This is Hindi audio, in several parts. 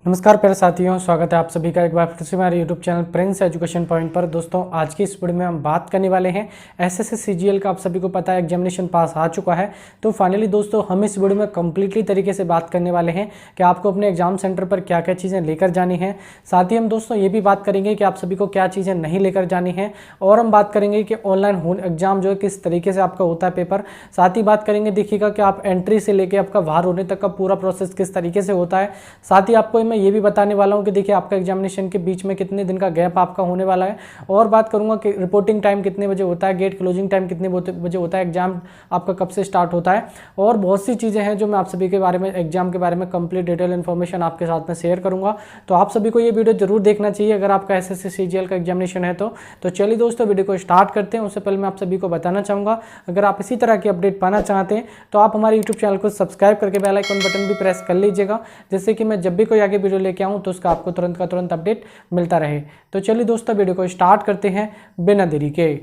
नमस्कार प्यारे साथियों, स्वागत है आप सभी का एक बार फिर से हमारे YouTube channel Prince education point पर। दोस्तों, आज की इस वीडियो में हम बात करने वाले हैं एसएससी सीजीएल का। आप सभी को पता है एग्जामिनेशन पास आ चुका है, तो फाइनली दोस्तों हम इस वीडियो में कंप्लीटली तरीके से बात करने वाले हैं कि आपको अपने एग्जाम सेंटर पर क्या क्या चीज़ें लेकर जानी है। साथ ही हम दोस्तों ये भी बात करेंगे कि आप सभी को क्या चीज़ें नहीं लेकर जानी है, और हम बात करेंगे कि ऑनलाइन एग्जाम जो है किस तरीके से आपका होता है पेपर। साथ ही बात करेंगे, देखिएगा कि आप एंट्री से लेकर आपका बाहर होने तक का पूरा प्रोसेस किस तरीके से होता है। साथ ही आपको मैं ये भी बताने वाला हूं कि देखिए आपका एग्जामिनेशन के बीच में कितने दिन का गैप आपका होने वाला है, और बात करूंगा कि रिपोर्टिंग टाइम कितने बजे होता है, गेट क्लोजिंग टाइम कितने बजे होता है, एग्जाम आपका कब से स्टार्ट होता है, और बहुत सी चीज़ें हैं जो मैं आप सभी के बारे में एग्जाम के बारे में कंप्लीट डिटेल इन्फॉर्मेशन आपके साथ में शेयर करूंगा। तो आप सभी को ये वीडियो जरूर देखना चाहिए अगर आपका एसएससी सीजीएल का एग्जामिनेशन है तो चलिए दोस्तों वीडियो को स्टार्ट करते हैं। उससे पहले मैं आप सभी को बताना चाहूँगा, अगर आप इसी तरह की अपडेट पाना चाहते हैं तो आप हमारे यूट्यूब चैनल को सब्सक्राइब करके बेल आइकन बटन भी प्रेस कर लीजिएगा, जिससे कि मैं जब भी कोई आगे वीडियो लेके आऊँ तो उसका आपको तुरंत का तुरंत अपडेट मिलता रहे। तो चलिए दोस्तों वीडियो को स्टार्ट करते हैं बिना देरी के।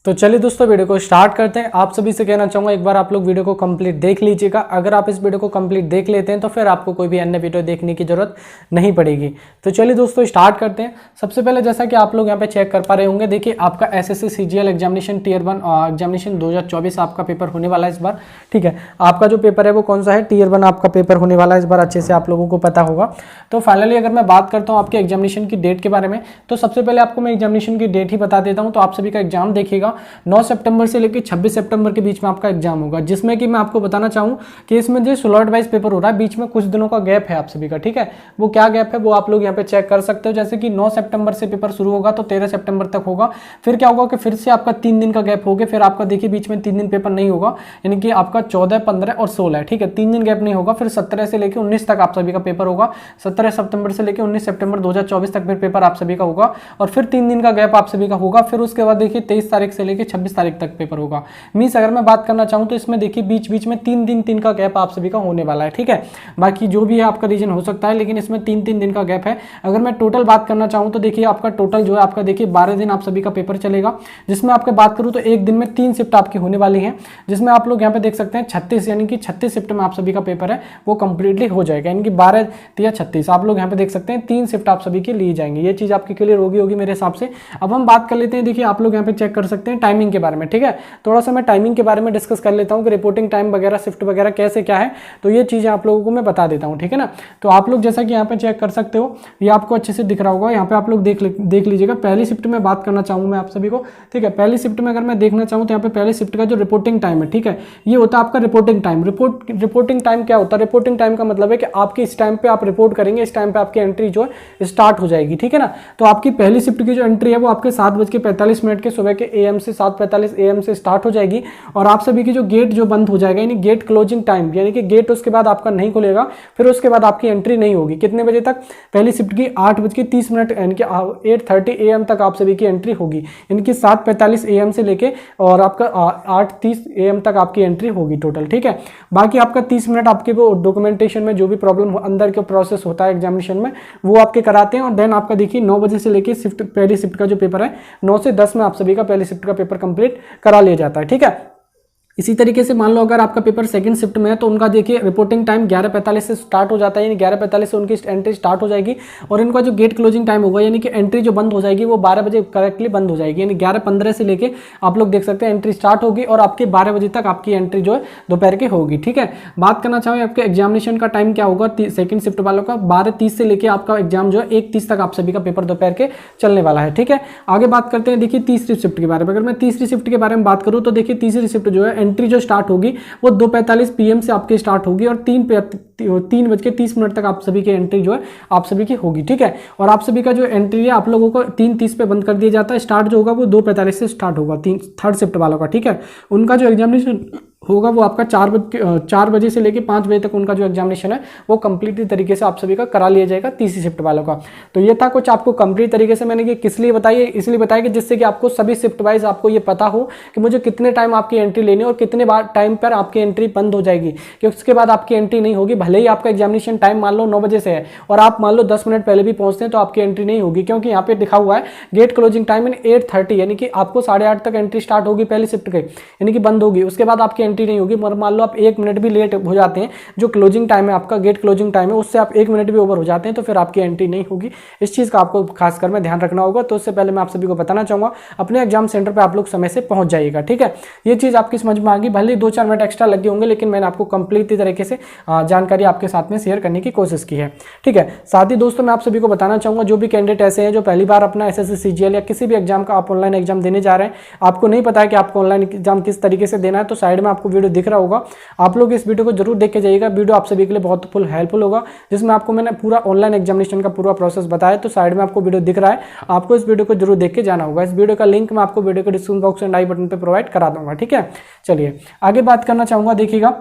तो चलिए दोस्तों वीडियो को स्टार्ट करते हैं। आप सभी से कहना चाहूँगा एक बार आप लोग वीडियो को कंप्लीट देख लीजिएगा। अगर आप इस वीडियो को कंप्लीट देख लेते हैं तो फिर आपको कोई भी अन्य वीडियो देखने की जरूरत नहीं पड़ेगी। तो चलिए दोस्तों स्टार्ट करते हैं। सबसे पहले जैसा कि आप लोग यहाँ पे चेक कर पा रहे होंगे, देखिए आपका SSC CGL examination tier 1 examination 2024 आपका पेपर होने वाला है इस बार। ठीक है, आपका जो पेपर है वो कौन सा है, टीयर 1 आपका पेपर होने वाला है इस बार, अच्छे से आप लोगों को पता होगा। तो फाइनली अगर मैं बात करता हूँ आपके एग्जामिनेशन की डेट के बारे में, तो सबसे पहले आपको मैं एग्जामिनेशन की डेट ही बता देता हूँ। तो आप सभी का एग्जाम देखिएगा 9 सितंबर से लेकर 26 सितंबर के बीच में आपका एग्जाम होगा, जिसमें कि मैं आपको बताना चाहूं कि इसमें जो स्लॉट वाइज पेपर हो रहा है, बीच में कुछ दिनों का गैप है आप सभी का। ठीक है, वो क्या गैप है वो आप लोग यहाँ पे चेक कर सकते हो। जैसे कि 9 सितंबर से पेपर शुरू होगा तो 13 सितंबर तक होगा। फिर क्या होगा कि फिर से आपका 3 दिन का गैप होगा। फिर आपका देखिए बीच में 3 दिन पेपर नहीं होगा, यानी कि आपका 14, 15 और 16 है। ठीक है, 3 दिन गैप नहीं होगा। फिर 17 से लेकर 19 तक आप सभी का पेपर होगा। 17 सितंबर से लेकर 19 सितंबर 2024 तक फिर पेपर आप सभी का होगा, और फिर 3 दिन का गैप आप सभी का होगा। फिर उसके बाद देखिए 23 तारीख से लेकर 26 तारीख तक पेपर होगा। मींस अगर मैं बात करना चाहूं तो इसमें देखिए बीच बीच में 3 दिन का गैप आप सभी का होने वाला है। ठीक है, बाकी जो भी है आपका रीजन हो सकता है, लेकिन इसमें 3 दिन का गैप है। अगर मैं टोटल बात करना चाहूं तो देखिए आपका टोटल जो है आपका देखिए 12 दिन आप सभी का पेपर चलेगा, जिसमें आपके बात करूं तो एक दिन में 3 शिफ्ट आपकी होने वाली है, जिसमें आप लोग यहाँ पे देख सकते हैं 36, यानी कि 36 शिफ्ट में आप सभी का पेपर है वो कंप्लीटली हो जाएगा, यानी कि 12 या 36 आप लोग यहाँ पे देख सकते हैं 3 शिफ्ट आप सभी के लिए जाएंगे। ये चीज आपकी क्लियर होगी मेरे हिसाब से। अब हम बात कर लेते हैं, देखिए आप लोग यहाँ पे चेक कर सकते हैं टाइमिंग के बारे में। ठीक है, थोड़ा सा मैं टाइमिंग के बारे में डिस्कस कर लेता हूं कि रिपोर्टिंग टाइम वगैरह शिफ्ट वगैरह कैसे क्या है, तो ये चीजें आप लोगों को मैं बता देता हूं। ठीक है ना, तो आप लोग जैसा कि यहाँ पे चेक कर सकते हो, ये आपको अच्छे से दिख रहा होगा। यहाँ पे आप लोग देख लीजिएगा। पहली शिफ्ट में बात करना चाहूंगा मैं आप सभी को। ठीक है, पहली शिफ्ट में अगर मैं देखना चाहूँ तो यहाँ पे पहली शिफ्ट का जो रिपोर्टिंग टाइम है, ठीक है, ये होता है आपका रिपोर्टिंग टाइम। रिपोर्टिंग टाइम क्या होता है? रिपोर्टिंग टाइम का मतलब है कि आपके इस टाइम पे आप रिपोर्ट करेंगे, इस टाइम पे आपकी एंट्री जो है स्टार्ट हो जाएगी। ठीक है ना, तो आपकी पहली शिफ्ट की जो एंट्री है वो आपके 7:45 के सुबह के AM से 7:45 AM से स्टार्ट हो जाएगी, और आप सभी की जो गेट जो बंद हो जाएगा, यानी गेट क्लोजिंग टाइम, यानी कि गेट उसके बाद आपका नहीं खुलेगा, फिर उसके बाद आपकी एंट्री नहीं होगी। कितने बजे तक? पहली शिफ्ट की 8:30 यानी कि 8:30 AM तक आप सभी की एंट्री होगी, यानी कि 7:45 AM से लेके और आपका 8:30 AM तक आपकी एंट्री होगी टोटल। ठीक है, बाकी आपका 30 मिनट आपके वो डॉक्यूमेंटेशन में जो भी प्रॉब्लम अंदर के प्रोसेस होता है एग्जामिनेशन में वो आपके कराते हैं, और देन आपका देखिए 9 बजे से लेके पहली शिफ्ट का जो पेपर है 9 से 10 में आप सभी का पहली शिफ्ट का पेपर कंप्लीट करा लिया जाता है। ठीक है, इसी तरीके से मान लो अगर आपका पेपर सेकंड शिफ्ट में है तो उनका देखिए रिपोर्टिंग टाइम 11:45 से स्टार्ट हो जाता है, यानी 11:45 से उनकी एंट्री स्टार्ट हो जाएगी, और इनका जो गेट क्लोजिंग टाइम होगा, यानी कि एंट्री जो बंद हो जाएगी वो 12 बजे करेक्टली बंद हो जाएगी, यानी 11:15 से लेके आप लोग देख सकते हैं एंट्री स्टार्ट होगी, और आपके 12 बजे तक आपकी एंट्री जो है दोपहर की होगी। ठीक है, बात करना चाहें आपके एग्जामिनेशन का टाइम क्या होगा सेकंड शिफ्ट वालों का, 12:30 से लेके आपका एग्जाम जो है 1:30 तक आप सभी का पेपर दोपहर के चलने वाला है। ठीक है, आगे बात करते हैं देखिए तीसरी शिफ्ट के बारे में। अगर मैं तीसरी शिफ्ट के बारे में बात करूँ तो देखिए तीसरी शिफ्ट जो है एंट्री जो स्टार्ट होगी वो 2:45 PM से आपकी स्टार्ट होगी, और 3:30 तक आप सभी की एंट्री जो है आप सभी की होगी। ठीक है, और आप सभी का जो एंट्री है आप लोगों को 3:30 पे बंद कर दिया जाता है। स्टार्ट जो होगा वो 2:45 से स्टार्ट होगा थर्ड शिफ्ट वालों का। ठीक है, उनका जो एग्जामिनेशन होगा वो आपका 4 बजे से लेके 5 बजे तक उनका जो एग्जामिनेशन है वो कंप्लीटली तरीके से आप सभी का करा लिया जाएगा तीसरी शिफ्ट वालों का। तो ये था कुछ आपको कंप्लीट तरीके से मैंने ये किस लिए बताइए, इसलिए बताया कि जिससे कि आपको सभी शिफ्ट वाइज आपको ये पता हो कि मुझे कितने टाइम आपकी एंट्री लेनी है और कितने बार टाइम पर आपकी एंट्री बंद हो जाएगी, कि उसके बाद आपकी एंट्री नहीं होगी। भले ही आपका एग्जामिनेशन टाइम मान लो 9 बजे से है और आप मान लो 10 मिनट पहले भी पहुंचते हैं तो आपकी एंट्री नहीं होगी, क्योंकि यहाँ पे लिखा हुआ है गेट क्लोजिंग टाइम इन 8:30, यानी कि आपको 8:30 तक एंट्री स्टार्ट होगी पहली शिफ्ट के, यानी कि बंद होगी, उसके बाद आपकी एंट्री नहीं होगी। मगर मान लो आप 1 मिनट भी लेट हो जाते हैं, जो क्लोजिंग टाइम है आपका, गेट क्लोजिंग टाइम है, उससे आप 1 मिनट भी ओवर हो जाते हैं तो फिर आपकी एंट्री नहीं होगी। इस चीज़ का आपको खासकर में ध्यान रखना होगा। तो उससे पहले मैं आप सभी को बताना चाहूँगा, अपने एग्जाम सेंटर पर आप लोग समय से पहुँच जाइएगा, ठीक है। ये चीज़ आपकी समझ में आ गई। भले ही 2-4 मिनट एक्स्ट्रा लगे होंगे, लेकिन मैंने आपको कंप्लीट तरीके से जानकारी आपके साथ में शेयर करने की कोशिश की है, ठीक है। साथ ही दोस्तों मैं आप सभी को बताना चाहूँगा, जो भी कैंडिडेट ऐसे हैं जो पहली बार अपना एसएससी सीजीएल या किसी भी एग्जाम का आप ऑनलाइन एग्जाम देने जा रहे हैं, आपको नहीं पता है कि आपको ऑनलाइन एग्जाम किस तरीके से देना है, तो साइड में आपको वीडियो दिख रहा होगा, आप लोग इस वीडियो को जरूर देख के जाइएगा। वीडियो आप सभी के लिए बहुत फुल हेल्पफुल होगा, जिसमें आपको मैंने पूरा ऑनलाइन एग्जामिनेशन का पूरा प्रोसेस बताया। तो साइड में आपको वीडियो दिख रहा है, आपको इस वीडियो को जरूर देख के जाना होगा। इस वीडियो का लिंक मैं आपको वीडियो के description box and I button पर प्रोवाइड करा दूंगा, ठीक है। चलिए आगे बात करना चाहूँगा। देखिएगा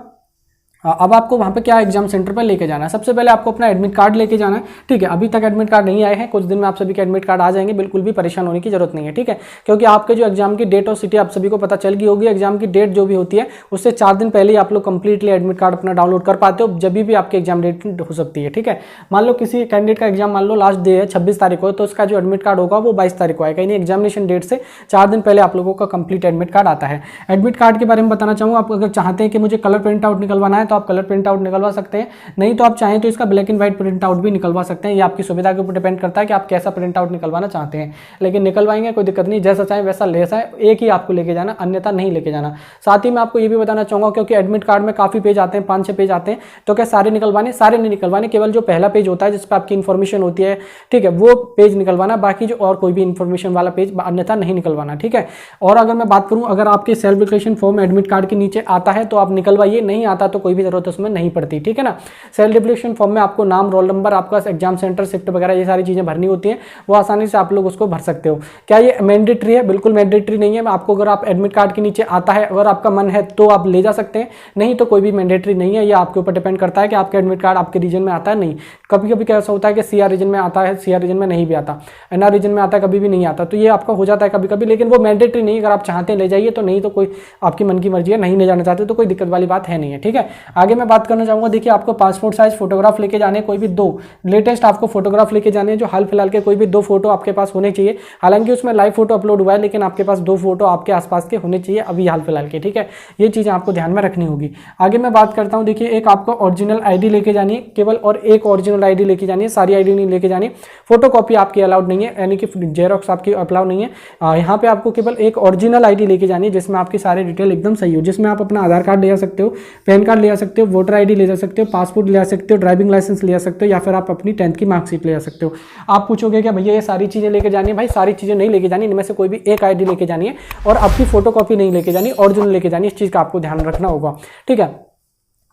अब आपको वहाँ पे क्या एग्जाम सेंटर पर लेके जाना है। सबसे पहले आपको अपना एडमिट कार्ड लेके जाना है, ठीक है। अभी तक एडमिट कार्ड नहीं आए हैं, कुछ दिन में आप सभी के एडमिट कार्ड आ जाएंगे, बिल्कुल भी परेशान होने की जरूरत नहीं है, ठीक है। क्योंकि आपके जो एग्जाम की डेट और सिटी आप सभी को पता चल गई होगी। एग्जाम की डेट जो भी होती है उससे 4 दिन पहले ही आप लोग कंप्लीटली एडमिट कार्ड अपना डाउनलोड कर पाते हो, जब भी आपकी एग्जाम डेट हो सकती है, ठीक है। मान लो किसी कैंडिडेट का एग्जाम मान लो लास्ट डे है 26 तारीख को, तो उसका जो एडमिट कार्ड होगा वो 22 तारीख को आएगा। यानी एग्जामिनेशन डेट से 4 दिन पहले आप लोगों का कंप्लीट एडमिट कार्ड आता है। एडमिट कार्ड के बारे में बताना चाहूँगा, आप अगर चाहते हैं कि मुझे कलर प्रिंट आउट निकलवाना है तो आप कलर प्रिंट आउट निकलवा सकते हैं, नहीं तो आप चाहें तो इसका black and white print out भी निकलवा सकते हैं। ये आपकी सुविधा के ऊपर डिपेंड करता है कि आप कैसा प्रिंट आउट निकलवाना चाहते हैं, लेकिन निकलवाएंगे कोई दिक्कत नहीं, जैसा चाहे वैसा लेसा है, एक ही आपको लेके जाना, अन्यथा नहीं लेके जाना। साथ ही मैं आपको ये भी बताना चाहूँगा, क्योंकि एडमिट कार्ड में काफ़ी पेज आते हैं, 5-6 पेज आते हैं, तो क्या सारे निकलवाने? सारे नहीं निकलवाने, केवल जो पहला पेज होता है जिस पर आपकी इन्फॉर्मेशन होती है, ठीक है, वो पेज निकलवाना, बाकी जो और कोई भी इन्फॉर्मेशन वाला पेज अन्यथा नहीं निकलवाना, ठीक है। और अगर मैं बात करूँ, अगर आपके self declaration form admit card के नीचे आता है तो आप निकलवाइए, नहीं आता तो कोई भी जरूरत उसमें नहीं पड़ती, ठीक है ना। सेल्फ डिक्लेरेशन फॉर्म में आपको नाम, रोल नंबर, आपका एग्जाम सेंटर, शिफ्ट वगैरह ये सारी चीजें भरनी होती हैं, वो आसानी से आप लोग उसको भर सकते हो। क्या ये मैंडेटरी है? बिल्कुल मैंडेटरी नहीं है। आपको अगर आप एडमिट कार्ड के नीचे आता है, अगर आपका मन है तो आप ले जा सकते हैं, नहीं तो कोई भी मैंडेटरी नहीं है। ये आपके ऊपर डिपेंड करता है कि आपका एडमिट कार्ड आपके रीजन में आता है नहीं। कभी कभी कैसा होता है कि सीआर रीजन में आता है, सीआर रीजन में नहीं भी आता, एनआर रीजन में आता है, कभी भी नहीं आता, तो ये आपका हो जाता है कभी कभी, लेकिन वो मैंडेटरी नहीं है। अगर आप चाहते हैं ले जाइए, तो नहीं तो कोई आपकी मन की मर्जी है, नहीं ले जाना चाहते तो कोई दिक्कत वाली बात है नहीं है, ठीक है। आगे मैं बात करना चाहूंगा, देखिए आपको पासपोर्ट साइज फोटोग्राफ लेके जाने, कोई भी 2 लेटेस्ट आपको फोटोग्राफ लेके जाने हैं, जो हाल फिलहाल के कोई भी 2 फोटो आपके पास होने चाहिए। हालांकि उसमें लाइव फोटो अपलोड हुआ है, लेकिन आपके पास 2 फोटो आपके आसपास के होने चाहिए अभी हाल फिलहाल के, ठीक है। ये चीजें आपको ध्यान में रखनी होगी। आगे मैं बात करता हूं, देखिए एक आपको ओरिजिनल आईडी लेके जानी है, केवल और एक ओरिजिनल आईडी लेके जानी है, सारी आईडी नहीं लेके जानी। फोटो कॉपी आपकी अलाउड नहीं है, यानी कि जेरोक्स आपकी अलाउड नहीं है। यहाँ पे आपको केवल एक ओरिजिनल आईडी लेके जानी है, जिसमें आपकी सारी डिटेल एकदम सही हो, जिसमें आप अपना आधार कार्ड ले जा सकते हो, पैन कार्ड ले जा सकते हो, वोटर आईडी ले जा सकते हो, पासपोर्ट ले जा सकते हो, ड्राइविंग लाइसेंस ले जा सकते हो, या फिर आप अपनी 10th की मार्कशीट ले जा सकते हो। आप पूछोगे क्या भैया ये सारी चीजें लेके जानी है? भाई सारी चीजें नहीं लेके जानी, इनमें से कोई भी एक आईडी लेके जानी है, और आपकी फोटो कॉपी नहीं लेके जानी, ओरिजिनल लेके जानी। इस चीज का आपको ध्यान रखना होगा, ठीक है।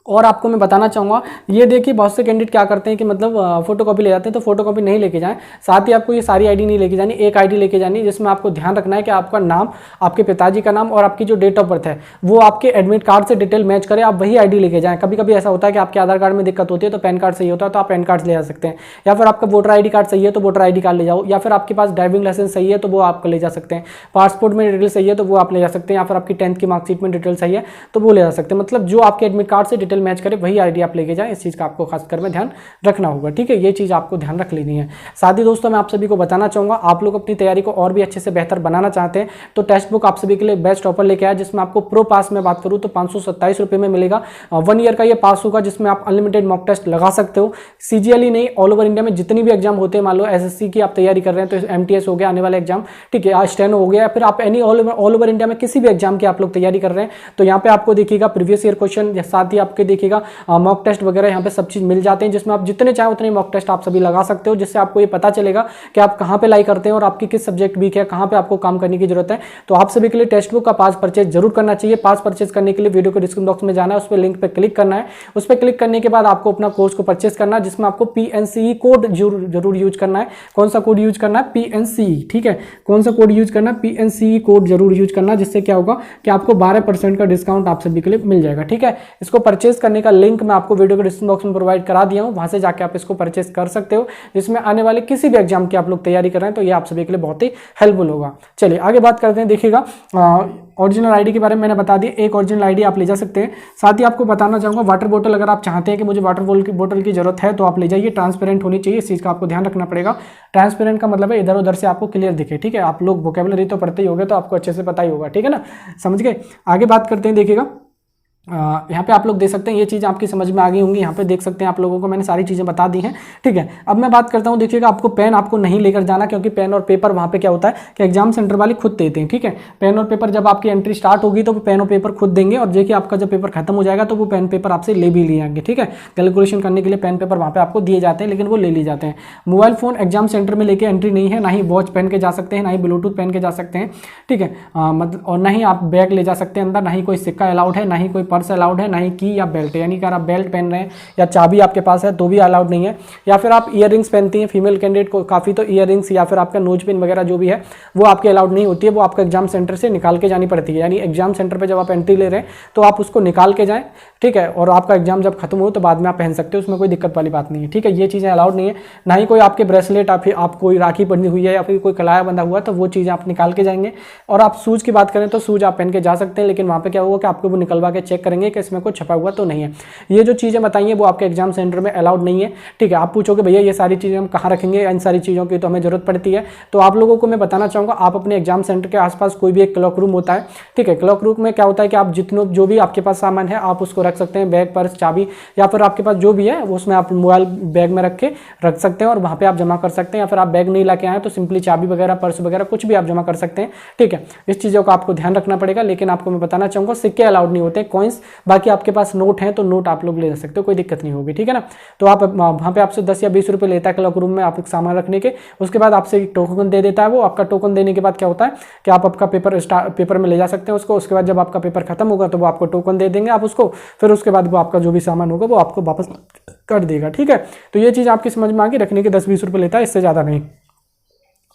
और आपको मैं बताना चाहूँगा, ये देखिए बहुत से कैंडिडेट क्या करते हैं कि मतलब फोटो कॉपी ले जाते हैं, तो फोटो कॉपी नहीं लेके जाएं। साथ ही आपको ये सारी आईडी नहीं लेके जानी, एक आईडी लेके जानी, जिसमें आपको ध्यान रखना है कि आपका नाम, आपके पिताजी का नाम और आपकी जो डेट ऑफ बर्थ है वो आपके एडमिट कार्ड से डिटेल मैच करे, आप वही आईडी लेके जाएं। कभी कभी ऐसा होता है कि आपके आधार कार्ड में दिक्कत होती है तो पैन कार्ड सही होता है तो आप पैन कार्ड ले जा सकते हैं, या फिर आपका वोटर आई कार्ड सही है तो वोटर आई कार्ड ले जाओ, या फिर आपके पास ड्राइविंग लाइसेंस सही है तो वो आप ले जा सकते हैं, पासपोर्ट में डिटेल सही है तो वो आप ले जा सकते हैं, या फिर आपकी 10th की मार्कशीट में डिटेल सही है तो वो ले जा सकते हैं। मतलब जो आपके एडमिट कार्ड से डिटेल मैच करे वही आईडी आप लेके जाएं। इस चीज का आपको खासकर में ध्यान रखना होगा, ठीक है। ये चीज आपको ध्यान रख लेनी है। साथ ही दोस्तों मैं आप सभी को बताना चाहूंगा, आप लोग अपनी तैयारी को और भी अच्छे से बेहतर बनाना चाहते हैं तो टेक्स्ट बुक आप सभी के लिए बेस्ट ऑफर लेके आया, जिसमें आपको प्रो पास में बात करूं तो 527 रुपए में मिलेगा। 1 ईयर का ये पास होगा, जिसमें आप अनलिमिटेड मॉक टेस्ट लगा सकते हो। सीजीएल नहीं, ऑल ओवर इंडिया में जितनी भी एग्जाम होते हैं, मान लो एसएससी की आप तैयारी कर रहे हैं तो एमटीएस हो गया आने वाला एग्जाम, ठीक है, स्टेनो हो गया, फिर आप एनी ऑल ओवर इंडिया में किसी भी एग्जाम की आप लोग तैयारी कर रहे हैं तो यहाँ पे आपको देखिएगा प्रीवियस ईयर क्वेश्चन, साथ ही आपके देखिएगा मॉक टेस्ट वगैरह यहाँ पे सब चीज मिल जाते हैं, जिसमें आप जितने चाहे उतने मॉक टेस्ट आप सभी लगा सकते हो, जिससे आपको ये पता चलेगा कि आप कहाँ पे लाई करते हैं और आपकी किस सब्जेक्ट वीक है, कहाँ पे आपको काम करने की जरूरत है। तो आप सभी के लिए टेक्स्ट बुक का पास परचेज जरूर करना चाहिए। पास परचेज करने के लिए वीडियो के डिस्क्रिप्शन बॉक्स में जाना है, उस पर लिंक पे क्लिक करना है। उस पर क्लिक करने के बाद आपको अपना कोर्स को परचेज करना है, जिसमें आपको PNCE कोड जरूर यूज करना है। कौन सा कोड यूज करना है? PNCE, ठीक है। कौन सा कोड यूज करना है? PNCE कोड जरूर यूज करना, जिससे क्या होगा कि आपको 12% का डिस्काउंट आप सभी के लिए मिल जाएगा, ठीक है। इसको परचेज करने का लिंक मैं आपको वीडियो के डिस्क्रिप्शन बॉक्स में प्रोवाइड करा दिया हूं, वहां से जाके आप इसको परचेस कर सकते हो, जिसमें आने वाले किसी भी एग्जाम की आप लोग तैयारी कर रहे हैं तो ये आप सभी के लिए बहुत ही हेल्पफुल होगा। चलिए आगे बात करते हैं। देखिएगा ओरिजिनल आईडी के बारे में मैंने बता दिया, एक ओरिजिनल आईडी आप ले जा सकते हैं। साथ ही आपको बताना चाहूंगा, वाटर बोतल अगर आप चाहते हैं कि मुझे वाटर बोतल की जरूरत है तो आप ले जाइए, ट्रांसपेरेंट होनी चाहिए, इस चीज का आपको ध्यान रखना पड़ेगा। ट्रांसपेरेंट का मतलब है इधर उधर से आपको क्लियर दिखे, ठीक है। आप लोग वोकेबुलरी तो पढ़ते ही होंगे तो आपको अच्छे से पता ही होगा, ठीक है ना, समझ गए। आगे बात करते हैं। देखिएगा यहाँ पे आप लोग देख सकते हैं, ये चीज़ आपकी समझ में आ गई होंगी। यहाँ पे देख सकते हैं आप लोगों को मैंने सारी चीज़ें बता दी हैं, ठीक है। अब मैं बात करता हूँ, देखिएगा आपको पेन आपको नहीं लेकर जाना, क्योंकि पेन और पेपर वहाँ पे क्या होता है कि एग्जाम सेंटर वाले खुद देते हैं, ठीक है। पेन और पेपर जब आपकी एंट्री स्टार्ट होगी तो वो पेन और पेपर खुद देंगे, और देखिए आपका जब पेपर खत्म हो जाएगा तो वो पेन पेपर आपसे ले भी लिए जाएंगे, ठीक है। कैलकुलेशन करने के लिए पेन पेपर वहाँ पे आपको दिए जाते हैं, लेकिन वो ले लिए जाते हैं। मोबाइल फोन एग्जाम सेंटर में लेके एंट्री नहीं है, ना ही वॉच पहन के जा सकते हैं, ना ही ब्लूटूथ पहन के जा सकते हैं, ठीक है। मतलब और ना ही आप बैग ले जा सकते हैं अंदर, ना ही कोई सिक्का अलाउड है, ना ही कोई पर्स अलाउड है, ना ही की या बेल्ट, यानी कि अगर आप बेल्ट पहन रहे हैं या चाबी आपके पास है तो भी अलाउड नहीं है। या फिर आप ईयर रिंग्स पहनती हैं, फीमेल कैंडिडेट को काफ़ी तो ईयर रिंग्स या फिर आपका नोज पिन वगैरह जो भी है वो आपके अलाउड नहीं होती है, वो आपका एग्जाम सेंटर से निकाल के जानी पड़ती है। यानी एग्जाम सेंटर पर जब आप एंट्री ले रहे हैं तो आप उसको निकाल के जाएँ, ठीक है, और आपका एग्जाम जब खत्म हो तो बाद में आप पहन सकते हो, उसमें कोई दिक्कत वाली बात नहीं है, ठीक है। ये चीज़ें अलाउड नहीं है। ना ही कोई आपके ब्रेसलेट, आप कोई राखी बंधी हुई है या फिर कोई कलाया बंधा हुआ है तो वो चीज़ें आप निकाल के जाएंगे। और आप शूज़ की बात करें तो शूज़ आप पहन के जा सकते हैं, लेकिन वहाँ पे क्या होगा कि आपको वो निकलवा के चेक करेंगे कि इसमें कुछ छपा हुआ तो नहीं है। ये जो चीज़ें बताई हैं वो आपके एग्जाम सेंटर में अलाउड नहीं है, ठीक है। आप पूछोगे भैया ये सारी चीज़ें हम कहाँ रखेंगे, इन सारी चीज़ों की तो हमें जरूरत पड़ती है। तो आप लोगों को मैं बताना चाहूँगा, आप अपने एग्जाम सेंटर के आसपास कोई भी एक क्लॉक रूम होता है, ठीक है। क्लॉक रूम में क्या होता है कि आप जितने जो भी आपके पास सामान है आप उसको रख सकते हैं, बैग, पर्स, चाबी या फिर आपके पास जो भी है उसमें आप मोबाइल बैग में रख सकते हैं और वहाँ पे आप जमा कर सकते हैं। या फिर आप बैग नहीं लाके आए तो सिंपली चाबी वगैरह, पर्स वगैरह कुछ भी आप जमा कर सकते हैं, ठीक है। इस चीज़ों का आपको ध्यान रखना पड़ेगा। लेकिन आपको मैं बताना चाहूँगा सिक्के अलाउड नहीं होते, कॉइन्स। बाकी आपके पास नोट है तो नोट आप लोग ले सकते हो, कोई दिक्कत नहीं होगी, ठीक है ना। तो आप वहाँ पे आपसे 10 या 20 रुपये लेता है क्लॉक रूम में आप सामान रखने के। उसके बाद आपसे एक टोकन दे देता है वो। आपका टोकन देने के बाद क्या होता है कि आप आपका पेपर में ले जा सकते हैं उसको। उसके बाद जब आपका पेपर खत्म होगा तो वो आपको टोकन दे देंगे आप उसको, फिर उसके बाद वो आपका जो भी सामान होगा वो आपको वापस कर देगा, ठीक है। तो ये चीज़ आपकी समझ में आ गई, रखने के 10-20 रुपये लेता है, इससे ज़्यादा नहीं,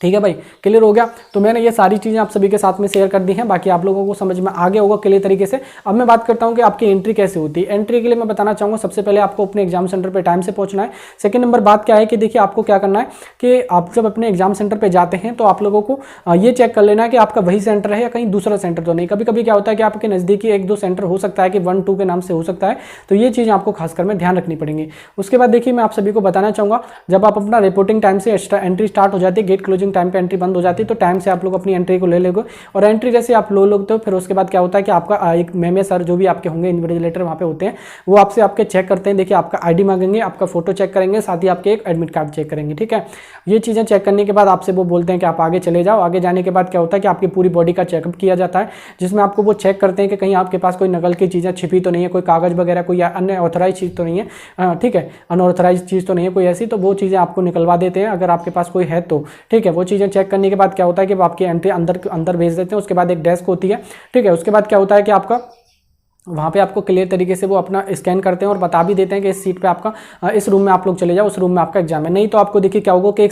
ठीक है भाई। क्लियर हो गया। तो मैंने ये सारी चीज़ें आप सभी के साथ में शेयर कर दी हैं, बाकी आप लोगों को समझ में आ गया होगा क्लियर तरीके से। अब मैं बात करता हूँ कि आपकी एंट्री कैसे होती है। एंट्री के लिए मैं बताना चाहूँगा, सबसे पहले आपको अपने एग्जाम सेंटर पे टाइम से पहुँचना है। सेकंड नंबर बात क्या है कि देखिए आपको क्या करना है कि आप जब अपने एग्जाम सेंटर पर जाते हैं तो आप लोगों को ये चेक कर लेना है कि आपका वही सेंटर है या कहीं दूसरा सेंटर तो नहीं। कभी कभी क्या होता है कि आपके नज़दीकी 1-2 सेंटर हो सकता है कि 1-2 के नाम से हो सकता है, तो ये चीज़ आपको खासकर में ध्यान रखनी पड़ेंगी। उसके बाद देखिए मैं आप सभी को बताना चाहूँगा, जब आप अपना रिपोर्टिंग टाइम से एंट्री स्टार्ट हो जाती है, गेट क्लोजिंग टाइम पर एंट्री बंद हो जाती है, तो टाइम से आप लोग अपनी एंट्री को ले लोगे। और एंट्री जैसे आप लो लोगे तो फिर उसके बाद क्या होता है कि आपका एक मेमे सर जो भी आपके होंगे इन्विजिलेटर वहाँ पे होते हैं, वो आपसे आपके चेक करते हैं। देखिए आपका आईडी मांगेंगे, आपका फोटो चेक करेंगे, साथ ही आपके एक एडमिट कार्ड चेक करेंगे, ठीक है। ये चीज़ें चेक करने के बाद आपसे वो बोलते हैं कि आप आगे चले जाओ। आगे जाने के बाद क्या होता है कि आपकी पूरी बॉडी का चेकअप किया जाता है, जिसमें आपको वो चेक करते हैं कि कहीं आपके पास कोई नकल की चीज़ें छिपी तो नहीं है, कोई कागज़ वगैरह कोई अन्य ऑथराइज चीज़ तो नहीं है, ठीक है, अनऑथराइज चीज़ तो नहीं है कोई ऐसी, तो वो चीज़ें आपको निकलवा देते हैं अगर आपके पास कोई है तो, ठीक है। वो चीज़ें चेक करने के बाद क्या होता है कि आपकी एंट्री अंदर भेज देते हैं। उसके बाद एक डेस्क होती है, ठीक है। उसके बाद क्या होता है कि आपका वहाँ पे आपको क्लियर तरीके से वो अपना स्कैन करते हैं और बता भी देते हैं कि इस सीट पे आपका इस रूम में आप लोग चले जाओ, उस रूम में आपका एग्जाम है। नहीं तो आपको देखिए क्या होगा कि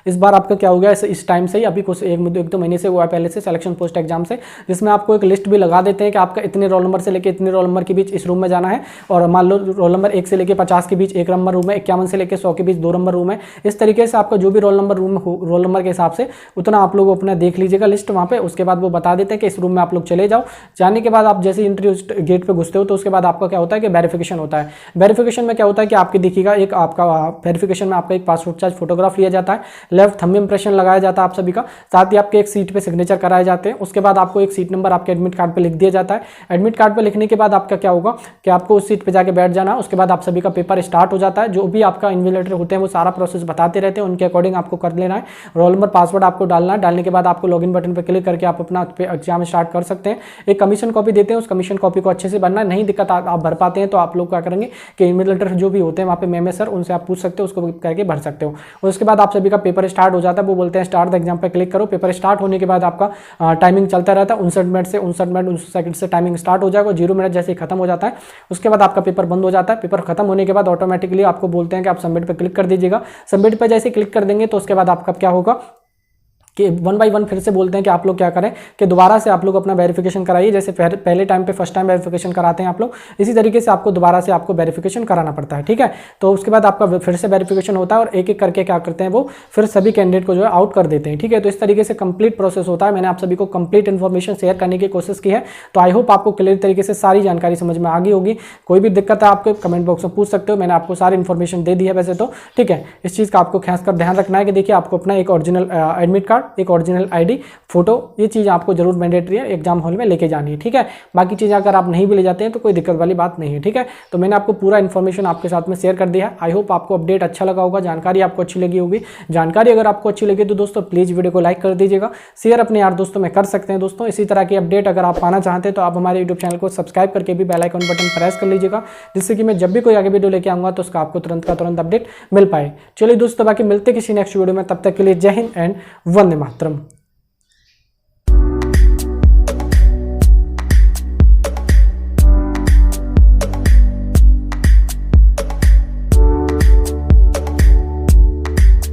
इस बार आपका क्या हो गया, इस टाइम से ही अभी कुछ 1-2 महीने से हुआ है पहले से सिलेक्शन पोस्ट एग्जाम से, जिसमें आपको एक लिस्ट भी लगा देते हैं कि आपका इतने रोल नंबर से लेकर इतने रोल नंबर के बीच इस रूम में जाना है। और मान लो रोल नंबर 1 से लेकर 50 के बीच 1 नंबर रूम है, 51 से लेकर 100 के बीच 2 नंबर रूम है। इस तरीके से आपका जो भी रोल नंबर के हिसाब से उतना आप लोग अपना देख लीजिएगा लिस्ट वहाँ पे। उसके बाद वो बता देते हैं कि इस रूम में आप लोग चले जाओ। जाने के बाद आप जैसे इंटरव्यू गेट पे घुसते हो तो बाद आपका क्या होता है कि वेरिफिकेशन होता है। वेरिफिकेशन में क्या होता है कि आपके देखिएगा एक आपका वेरिफिकेशन में आपका एक पासपोर्ट साइज फोटोग्राफ लिया जाता है, लेफ्ट थंब इंप्रेशन लगाया जाता है आप सभी का, साथ ही आपके एक सीट पे सिग्नेचर कराए जाते हैं। उसके बाद आपको एक सीट नंबर आपके एडमिट कार्ड पे लिख दिया जाता है। एडमिट कार्ड पे लिखने के बाद आपका क्या होगा कि आपको उस सीट पे जाके बैठ जाना। उसके बाद आप सभी का पेपर स्टार्ट हो जाता है। जो भी आपका इन्विजिलेटर होते हैं वो सारा प्रोसेस बताते रहते हैं, उनके अकॉर्डिंग आपको कर लेना है। रोल नंबर पासवर्ड आपको डालना है। डालने के बाद आपको लॉगिन बटन पर क्लिक करके आप अपना एग्जाम स्टार्ट कर सकते हैं। एक कमीशन कॉपी देते हैं, उस कमीशन कॉपी को अच्छे से भरना। नहीं दिक्कत आप भर पाते हैं तो आप लोग क्या करेंगे कि इन्विजिलेटर जो भी होते हैं वहाँ पे मेमे सर, उनसे आप पूछ सकते हो, उसको करके भर सकते हो। उसके बाद आप सभी का पेपर स्टार्ट हो जाता है। वो बोलते हैं स्टार्ट द एग्जाम पे क्लिक करो। पेपर स्टार्ट होने के बाद आपका टाइमिंग चलता रहता है 59 मिनट सेकंड से टाइमिंग स्टार्ट हो जाएगा। 0 मिनट जैसे ही खत्म हो जाता है उसके बाद आपका पेपर बंद हो जाता है। पेपर खत्म होने के बाद ऑटोमेटिकली आपको बोलते हैं कि आप सबमिट पे क्लिक कर दीजिएगा। सबमिट पे जैसे क्लिक कर देंगे तो उसके बाद आपका क्या होगा कि 1 बाय 1 फिर से बोलते हैं कि आप लोग क्या करें कि दोबारा से आप लोग अपना वेरिफिकेशन कराइए। जैसे पहले टाइम पे फर्स्ट टाइम वेरिफिकेशन कराते हैं आप लोग, इसी तरीके से आपको दोबारा से आपको वेरिफिकेशन कराना पड़ता है, ठीक है। तो उसके बाद आपका फिर से वेरिफिकेशन होता है और एक एक करके क्या करते हैं वो फिर सभी कैंडिडेट को जो है आउट कर देते हैं, ठीक है। तो इस तरीके से कंप्लीट प्रोसेस होता है। मैंने आप सभी को कंप्लीट इन्फॉर्मेशन शेयर करने की कोशिश की है। तो आई होप आपको क्लियर तरीके से सारी जानकारी समझ में आ गई होगी। कोई भी दिक्कत है आपको कमेंट बॉक्स में पूछ सकते हो। मैंने आपको सारी इन्फॉर्मेशन दे दी है वैसे तो, ठीक है। इस चीज़ का आपको खासकर ध्यान रखना है कि देखिए आपको अपना एक ओरिजिनल एडमिट कार्ड कार्ड, एक ओरिजिनल ID, फोटो, ये चीज़ आपको जरूर मैंडेटरी है एग्जाम हॉल में लेके जानी है, ठीक है। बाकी चीज़ें अगर आप नहीं भी ले जाते हैं तो कोई दिक्कत वाली बात नहीं है, ठीक है। तो मैंने आपको पूरा इन्फॉर्मेशन आपके साथ में शेयर कर दिया है। आई होप आपको अपडेट अच्छा लगा होगा, जानकारी आपको अच्छी लगी होगी। जानकारी अगर आपको अच्छी लगी तो दोस्तों प्लीज़ वीडियो को लाइक कर दीजिएगा, शेयर अपने यार दोस्तों में कर सकते हैं दोस्तों। इसी तरह की अपडेट अगर आप पाना चाहते हैं तो आप हमारे यूट्यूब चैनल को सब्सक्राइब करके भी बेल आइकन बटन प्रेस कर लीजिएगा, जिससे कि मैं जब भी कोई आगे वीडियो लेके आऊँगा तो उसका आपको तुरंत का तुरंत अपडेट मिल पाए। चलिए दोस्तों, बाकी मिलते किसी नेक्स्ट वीडियो में, तब तक के लिए जय हिंद एंड वंदे मातरम।